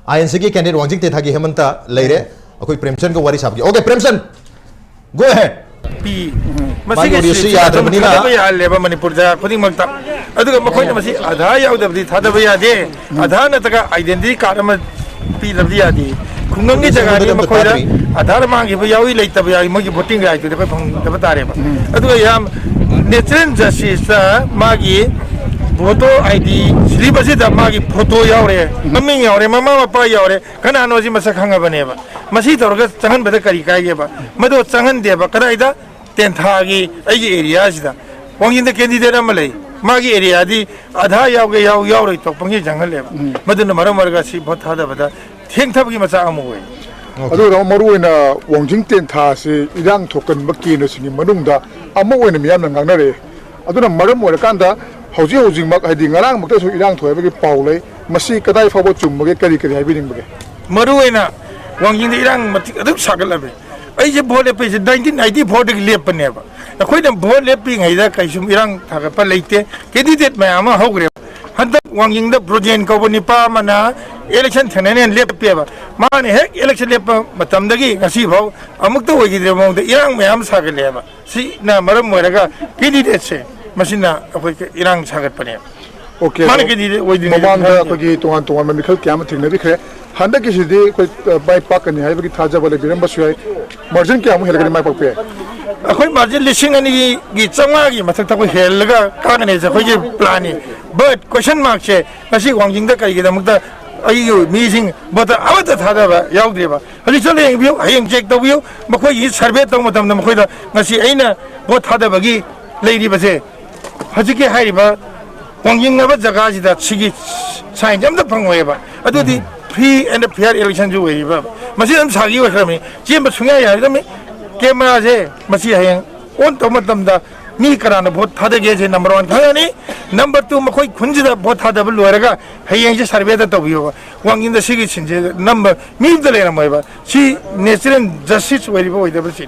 INC की candidate Wangjing तेथा की हेमंता लेरे अखोई प्रेमचंद को वारी साहब की ओके प्रेमचंद गो अहेड पी मसी यादवनीना लेबा मणिपुर जा खुदिंग मक्ता अदुगा मखोइना मसी आधार याउदबदि थादबा यादे आधार नतगा आइडेंटिटी कार्ड अमा पी लबदि यादे खुंगंगी जगह नि मखोइदा आधार मांगी बा याउई लेतबा याई मोगी वोटिंग राइट दे खै फंगदबा तारेबा अदुगा याम नेचुरल जस्टिस मागी फोटो आईडी स्लिप असिदा मागी फोटो यावरे मम्मी यावरे ममा मपा यावरे कनानो जि मसा खंगबनेबा मसी तोरगा चंगन बदा करी कायेबा मदो चंगन देबा कदाइदा तेंथागी अगी एरिया सिदा वांगिन द कैंडिडेट अमा लई मागी एरिया दी आधा यावगे यावरे तो पंगी जंगलेबा मदुन मरम मरगा सि भोट थादबदा थेंथबगी मचा अमुवे अदो मरु ओइना वांजिंग तेंथा से इरांग थोकन बकीनो सिनि मनुंगदा अमा ओइना मियामना ngangnare aduna maram oirakanदा हौजी हौजिंग मक हाइदि ngarang makta so irang thoibagi paulai masi kadai fabo chumbage kari kari haibiningbe मरुएना वांगिंग द इरांग मति अदुक सागलबे ai je भोट लेपे 1994 दग लेपनेबा अखोइना भोट लेपिंग हाइदा काइसुम इरांग थागपा लेते कैंडिडेट मयाम हौग्रे हंदक वांगिंग द प्रोजेन कबनि पामना इलेक्शन थनेने लेपेबा माने हेक इलेक्शन लेप मतमदगी ngasi भाव अमुक्त होगिदे मौद इरांग मयाम सागलेबा सि ना मरम मोरगा कैंडिडेट से मसिना अखोइ इरांग सागतपने ओके माने कैंडिडेट ओइदिन ममांदा अखोगी तोंगान तोंगान मिखल क्याम थिंगनबिखरे हंदक किसिदि कोइ बाय पाकनि हाइबगी थाजाबले बिरमबसु है मार्जिन क्याम हेलगनि माय पकपे अखोइ मार्जिन लिसिंग अनि गी चंगा गी मथक तको हेलगा कागने जे खोइ प्लान बट क्वेश्चन मार्क से ngasi वांगिंग द कई दमकता अयु मीसिंग बट अवत थादबा याउद्रेबा हजि चले बियो हयें चेक तबियो मखोइ सर्वे तंग मतम मखोइ द ngasi अइना बट थादबगी लेरिबसे हजि के हाइबा वांगिंग अब जगह जिदा सिगी साइन जम द फंगोयबा अदुदि फ्री एंड फेयर इलेक्शन जो होइबा मसी हम सागी वखरमी जेम सुंया यादमे कैमरा से मसी हयें ओन तो मतमदा मी कराना भोट थादगे जे नंबर 1 थानी नंबर 2 मखोइ खुंजिदा भोट थादब लोरगा हयें जे सर्वे द तबियो वांगिंग द सिगी छिनजे नंबर मी द लेना मोयबा सी नेचुरल जस्टिस होइबा होइदबसी